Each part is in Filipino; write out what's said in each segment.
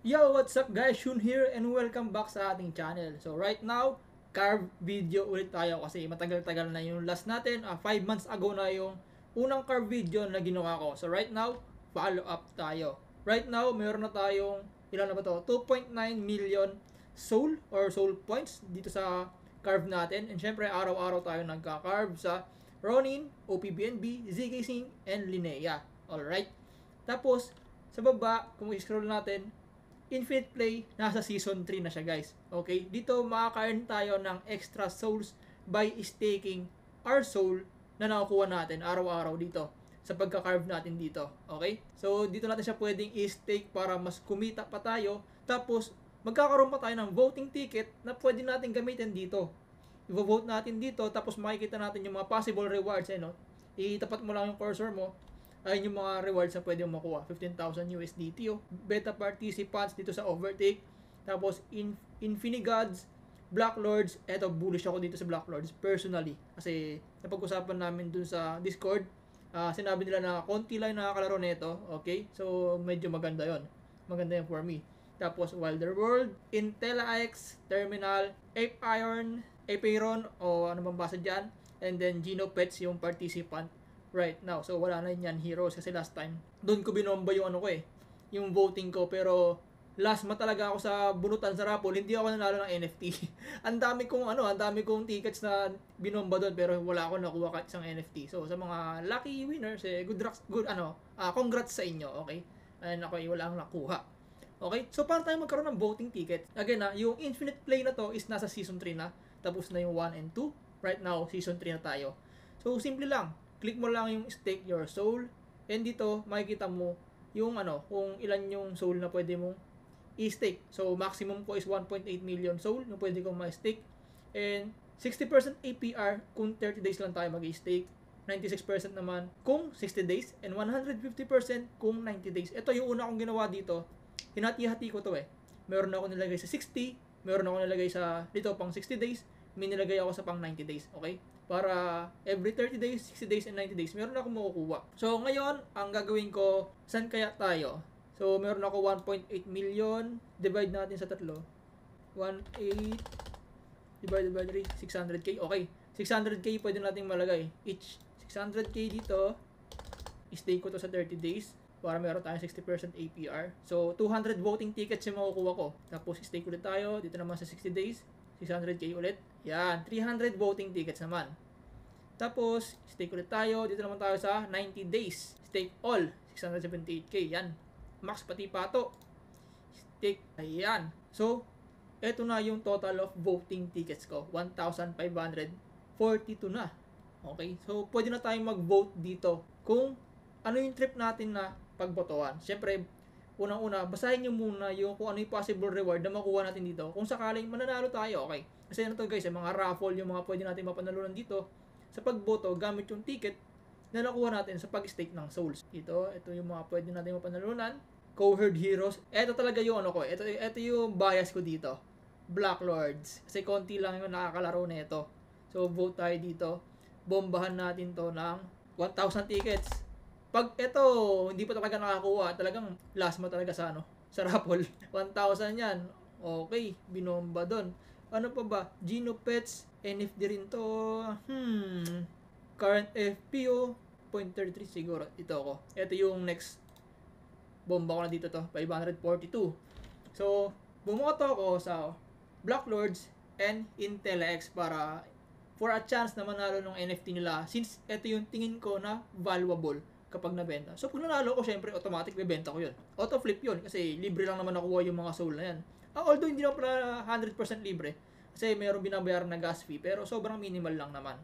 Yo, what's up guys? Shun here and welcome back sa ating channel. So right now, carve video ulit tayo kasi matagal-tagal na yung last natin. 5 months ago na yung unang carve video na ginawa ko. So right now, follow up tayo. Right now, meron na tayong, ilan na ba to? 2.9 million soul or soul points dito sa carve natin. And syempre, araw-araw tayo nagka-carve sa Ronin, OPBNB, ZK Sync, and Linnea. Alright? Tapos, sa baba, kung i-scroll natin, Infinite Play, nasa Season 3 na siya guys. Okay? Dito makaka-earn tayo ng extra souls by staking our soul na nakukuha natin araw-araw dito sa pagka-carve natin dito. Okay? So, dito natin siya pwedeng i-stake para mas kumita pa tayo. Tapos, magkakaroon pa tayo ng voting ticket na pwede natin gamitin dito. I-vote natin dito, tapos makikita natin yung mga possible rewards. No? Itapat mo lang yung cursor mo, ayun yung mga rewards na pwede mo makuha. 15,000 USDT beta participants dito sa Overtake. Tapos Infinigods, Black Lords. Eto, bullish ako dito sa Black Lords personally. Kasi napag-usapan namin dun sa Discord. Sinabi nila na konti lang nakakalaro nito. Okay? So, medyo maganda yon. Maganda yan for me. Tapos Wilder World, IntelliX, Terminal, Ape Iron, Apeiron, o ano bang basa dyan. And then Geno Pets yung participant right now. So, wala na yan heroes kasi last time, doon ko binomba yung ano ko yung voting ko. Pero, last ma talaga ako sa bunutan sa raffle, hindi ako nanalo ng NFT. ang dami kong tickets na binomba doon pero wala ako nakuha kahit isang NFT. So, sa mga lucky winners, congrats sa inyo, okay? And ako, wala akong nakuha. Okay? So, paano tayo magkaroon ng voting ticket? Again, yung Infinite Play na to is nasa Season 3 na. Tapos na yung 1 and 2. Right now, Season 3 na tayo. So, simple lang. Click mo lang yung stake your soul. And dito, makikita mo yung kung ilan yung soul na pwede mong i-stake. So, maximum ko is 1.8 million soul na pwede kong ma-stake. And 60% APR kung 30 days lang tayo mag-i-stake. 96% naman kung 60 days. And 150% kung 90 days. Ito yung una kong ginawa dito. Hinati-hati ko to Meron ako nilagay sa 60. Meron ako nilagay sa dito pang 60 days. May nilagay ako sa pang 90 days. Okay? Para every 30 days, 60 days, and 90 days, meron akong makukuha. So, ngayon, ang gagawin ko, saan kaya tayo? So, meron ako 1.8 million. Divide natin sa tatlo. 1.8 divided by 3, 600k. Okay. 600k pwede natin malagay. Each 600k dito. I-stake ko to sa 30 days para meron tayong 60% APR. So, 200 voting tickets yung makukuha ko. Tapos, i-stake ulit tayo. Dito naman sa 60 days. 600k ulit. Yan, 300 voting tickets naman. Tapos, stake ulit tayo. Dito naman tayo sa 90 days. Stake all, 678k. Yan. Max pati pato. Stake. Ayan. So, eto na yung total of voting tickets ko. 1,542 na. Okay? So, pwede na tayong mag-vote dito kung ano yung trip natin na pagbotohan. Siyempre, unang-una, basahin nyo muna yung kung ano yung possible reward na makuha natin dito. Kung sakaling mananalo tayo, okay. Kasi ano to guys, yung mga raffle, yung mga pwede natin mapanalunan dito, sa pagboto, gamit yung ticket na nakuha natin sa pag-stake ng souls. Ito yung mga pwede natin mapanalunan. Coherd Heroes. Ito talaga yung ito yung bias ko dito. Black Lords. Kasi konti lang yung nakakalaro nito. So, vote tayo dito. Bombahan natin to ng 1,000 tickets. Pag ito, hindi pa talaga nakakuha, talagang last mo talaga sa sa raffle. 1,000 yan. Okay, binomba doon. Ano pa ba? Geno Pets, NFD rin to. Current FPO, 0.33 siguro. Ito ako. Ito yung next bomba ko na dito to, 542. So, bumoto ako sa Black Lords and IntelliX para for a chance na manalo ng NFT nila since ito yung tingin ko na valuable kapag nabenta. So, pag nanalo ko, syempre, automatic bebenta ko yun. Auto-flip yun kasi libre lang naman nakuha yung mga soul na yan. Although, hindi naman pala 100% libre kasi mayroong binabayaran na gas fee pero sobrang minimal lang naman.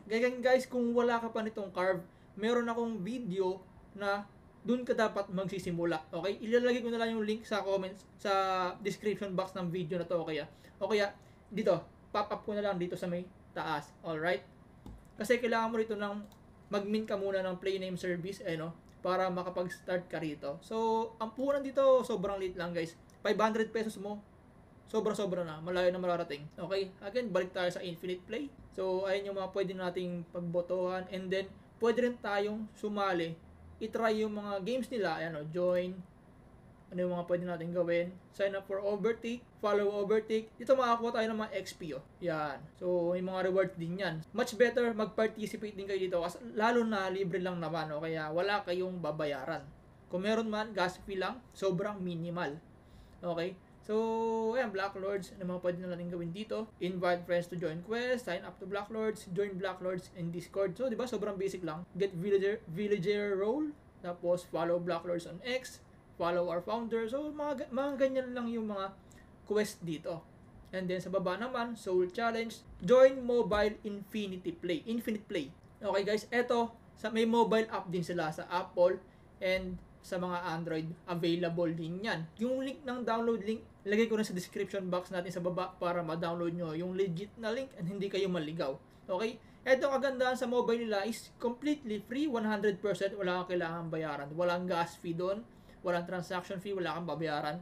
Ganyan guys, kung wala ka pa nitong carve, meron akong video na dun ka dapat magsisimula. Okay? Ilalagay ko na lang yung link sa comments, sa description box ng video na to. Okay? O kaya, dito, pop up ko na lang dito sa may taas. Alright? Kasi kailangan mo rito ng mag-mint ka muna ng play name service, para makapag-start ka rito. So, ang puhunan dito, sobrang liit lang guys. 500 pesos mo, sobra-sobra na, malayo na mararating. Okay, again, balik tayo sa Infinite Play. So, ayun yung mga pwede nating pagbotohan. And then, pwede rin tayong sumali, i-try yung mga games nila, join, Ano yung mga pwede natin gawin? Sign up for Overtake, follow Overtake. Dito makakuha tayo ng mga XP, oh. Yan. So, yung mga rewards din yan. Much better mag-participate din kayo dito kasi lalo na libre lang naman, oh. Kaya wala kayong babayaran. Kung meron man, gas fee lang, sobrang minimal. Okay? So, ayan, Black Lords. Ano mga pwede na natin gawin dito? Invite friends to join quest, sign up to Black Lords, join Black Lords in Discord. So, di ba, sobrang basic lang. Get villager role, tapos follow Black Lords on X, follow our founder. So, mga ganyan lang yung mga quest dito. And then, sa baba naman, Soul Challenge, join Mobile Infinite Play. Okay guys, eto, may mobile app din sila sa Apple and sa mga Android, available din yan. Yung link ng download link, lagay ko na sa description box natin sa baba para ma-download nyo yung legit na link and hindi kayo maligaw. Okay? Eto, kagandahan sa mobile nila is completely free, 100%, wala kang kailangan bayaran. Walang gas fee doon, walang transaction fee, wala kang babayaran.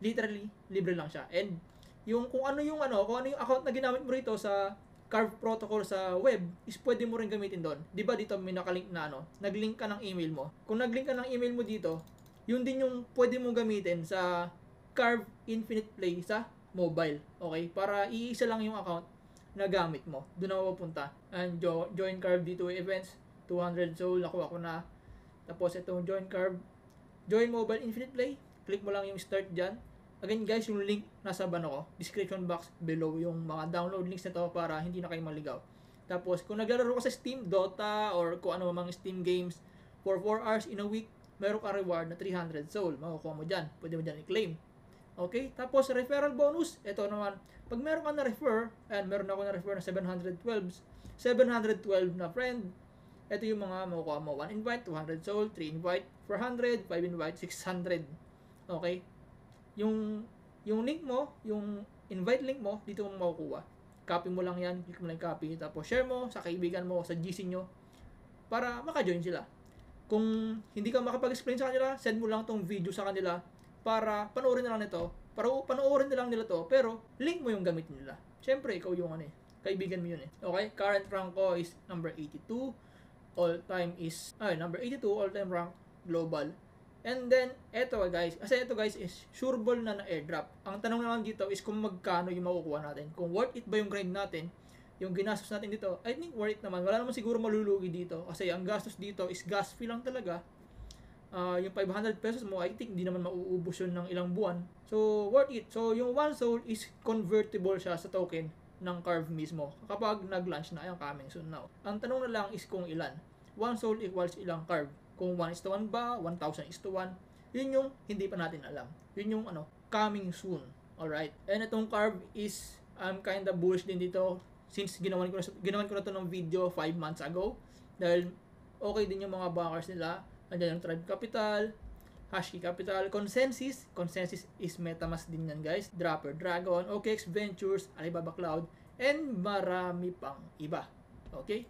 Literally, libre lang siya. And kung ano yung account na ginamit mo rito sa Carve protocol sa web is pwede mo rin gamitin doon. 'Di ba dito may nakalink na nag-link ka ng email mo. Kung nag-link ka ng email mo dito, yun din yung pwede mo gamitin sa Carve Infinite Play sa mobile. Okay? Para iisa lang yung account na gamit mo. Doon na mapupunta. And join Carve D2 events, 200 soul nakuha ko na. Tapos itong join Mobile Infinite Play, click mo lang yung start diyan. Again guys, yung link nasa description box below, yung mga download links nito para hindi na kayo maligaw. Tapos kung naglalaro ka sa Steam, Dota, or kung ano mga Steam games for 4 hours in a week, meron ka reward na 300 soul. Makukuha mo dyan. Pwede mo dyan i-claim. Okay? Tapos referral bonus, ito naman, pag meron ka na refer, and meron ako na refer na 712 na friend, ito yung mga makukuha mo. 1 invite, 200 soul, 3 invite, 400, 5 invite, 600. Okay? Yung link mo, yung invite link mo, dito mo makukuha. Copy mo lang yan, click mo lang copy, tapos share mo sa kaibigan mo, sa GC nyo, para maka-join sila. Kung hindi ka makapag-explain sa kanila, send mo lang tong video sa kanila para panoorin na lang nito. Para panoorin na lang nila to, pero link mo yung gamitin nila. Siyempre, ikaw yung kaibigan mo yun eh. Okay? Current rank ko is number 82. All-time is, number 82, all-time rank global. And then, ito guys is sureball na airdrop. Ang tanong naman dito is kung magkano yung makukuha natin. Kung worth it ba yung grind natin, yung ginastos natin dito, I think worth it naman. Wala naman siguro malulugi dito. Kasi ang gastos dito is gas fee lang talaga. Yung 500 pesos mo, I think hindi naman mauubos yun ng ilang buwan. So, worth it. So, yung 1 soul is convertible siya sa token ng Carve mismo. Kapag nag-launch na, yung coming soon now. Ang tanong na lang is kung ilan. 1 soul equals ilang Carve. Kung 1:1 ba, 1,000:1, yun yung hindi pa natin alam. Yun yung coming soon. Alright? And itong Carve is, I'm kinda bullish din dito since ginawan ko na to ng video 5 months ago. Dahil okay din yung mga backers nila. Andiyan yung Tribe Capital, Hashkey Capital, Consensus is MetaMask din yan guys. Dapper Dragon, OKX Ventures, Alibaba Cloud, and marami pang iba. Okay?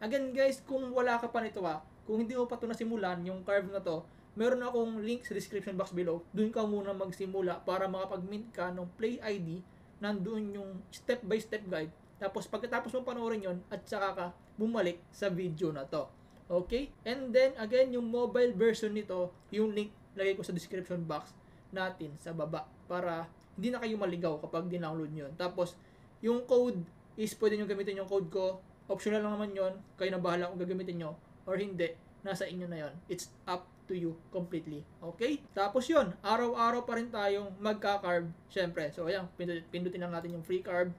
Again guys, kung wala ka pa nito kung hindi mo pa ito nasimulan, yung Carve na to, meron akong link sa description box below. Doon ka muna magsimula para makapag-mint ka ng Play ID. Nandoon yung step-by-step guide. Tapos pagkatapos mo panoorin yon at saka ka bumalik sa video na to. Okay? And then, again, yung mobile version nito, yung link lagay ko sa description box natin sa baba para hindi na kayo maligaw kapag dinownload nyo. Tapos, yung code is pwede nyo gamitin yung code ko. Optional lang naman yon. Kayo na bahala kung gagamitin nyo or hindi, nasa inyo na yon. It's up to you completely. Okay? Tapos yon, araw-araw pa rin tayong magka-carve. Syempre, so ayan, pindutin lang natin yung free carve.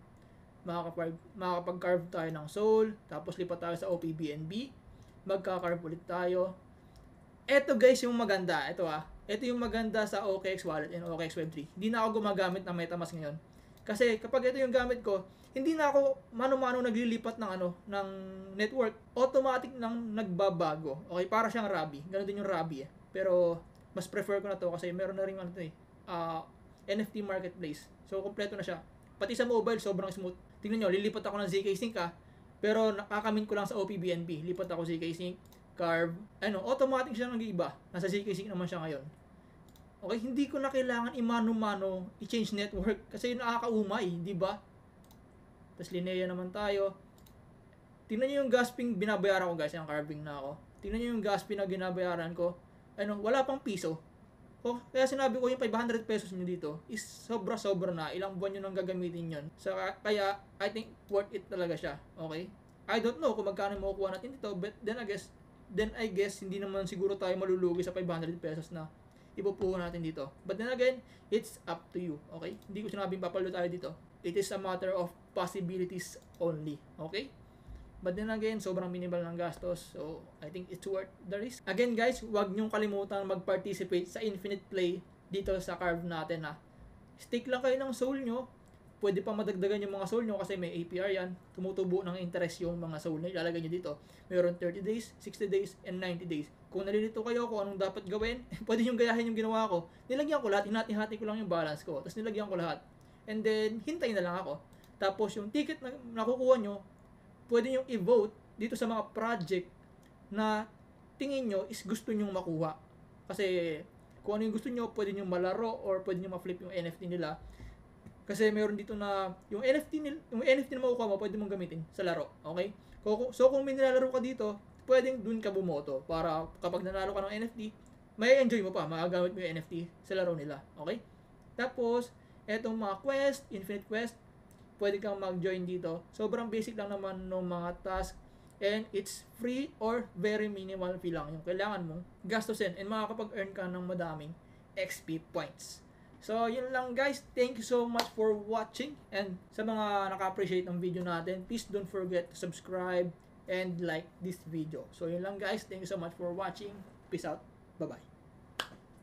Makakapag-carve tayo ng soul. Tapos lipat tayo sa OPBNB. Magka-carve ulit tayo. Ito guys yung maganda. Ito yung maganda sa OKX Wallet and OKX Web3. Hindi na ako gumagamit ng MetaMask ngayon. Kasi kapag ito yung gamit ko, hindi na ako mano-mano naglilipat ng network. Automatic nang nagbabago. Okay, para siyang Rabby. Ganun din yung Rabby Pero mas prefer ko na to kasi meron na rin NFT marketplace. So kompleto na siya. Pati sa mobile sobrang smooth. Tingnan nyo, lilipat ako ng ZK Sync pero nakakamin ko lang sa OPBNB. Lipat ako ZK Sync, Carve. Automatic siya nag-iiba. Nasa ZK Sync naman siya ngayon. Okay, hindi ko na kailangan i-mano-mano i-change network kasi nakakaumay, di ba? Tapos Linea naman tayo. Tingnan nyo yung gas fee binabayaran ko guys. Yung carving na ako. Tingnan nyo yung gas fee na ginabayaran ko. Wala pang piso. Kaya sinabi ko yung 500 pesos nyo dito is sobra-sobra na. Ilang buwan nyo nang gagamitin yun. So, kaya, I think worth it talaga siya. Okay? I don't know kung magkano makukuha natin dito, but then I guess, hindi naman siguro tayo malulugi sa 500 pesos na ipupuho natin dito. But then again, it's up to you. Okay? Hindi ko sinabing papalo tayo dito. It is a matter of possibilities only. Okay? But then again, sobrang minimal ng gastos. So, I think it's worth the risk. Again guys, huwag nyong kalimutan mag-participate sa Infinite Play dito sa Carve natin ha. Stick lang kayo ng soul nyo. Pwede pa madagdagan yung mga soul nyo kasi may APR yan. Tumutubo ng interest yung mga soul nyo. Ilalagay nyo dito. Mayroon 30 days, 60 days, and 90 days. Kung nalilito kayo kung anong dapat gawin, pwede yung gayahin yung ginawa ko. Nilagyan ko lahat, hinati-hati ko lang yung balance ko. Tapos nilagyan ko lahat. And then, hintayin na lang ako. Tapos yung ticket na nakukuha nyo, pwede nyo i-vote dito sa mga project na tingin nyo is gusto nyo makuha. Kasi kung ano yung gusto nyo, pwede nyo malaro or pwede nyo ma-flip yung NFT nila. Kasi meron dito na yung NFT na makukuha mo, pwede mong gamitin sa laro. Okay? So kung may nilalaro ka dito, pwedeng dun ka bumoto para kapag nanalo ka ng NFT, may enjoy mo pa, magagamit mo yung NFT sa laro nila. Okay? Tapos, etong mga quest, infinite quest, pwede kang mag-join dito. Sobrang basic lang naman ng mga task and it's free or very minimal fee lang yung kailangan mong gastusin and makakapag-earn ka ng madaming XP points. So, yun lang guys. Thank you so much for watching and sa mga naka-appreciate ng video natin, please don't forget to subscribe and like this video. So, yun lang guys. Thank you so much for watching. Peace out. Bye-bye.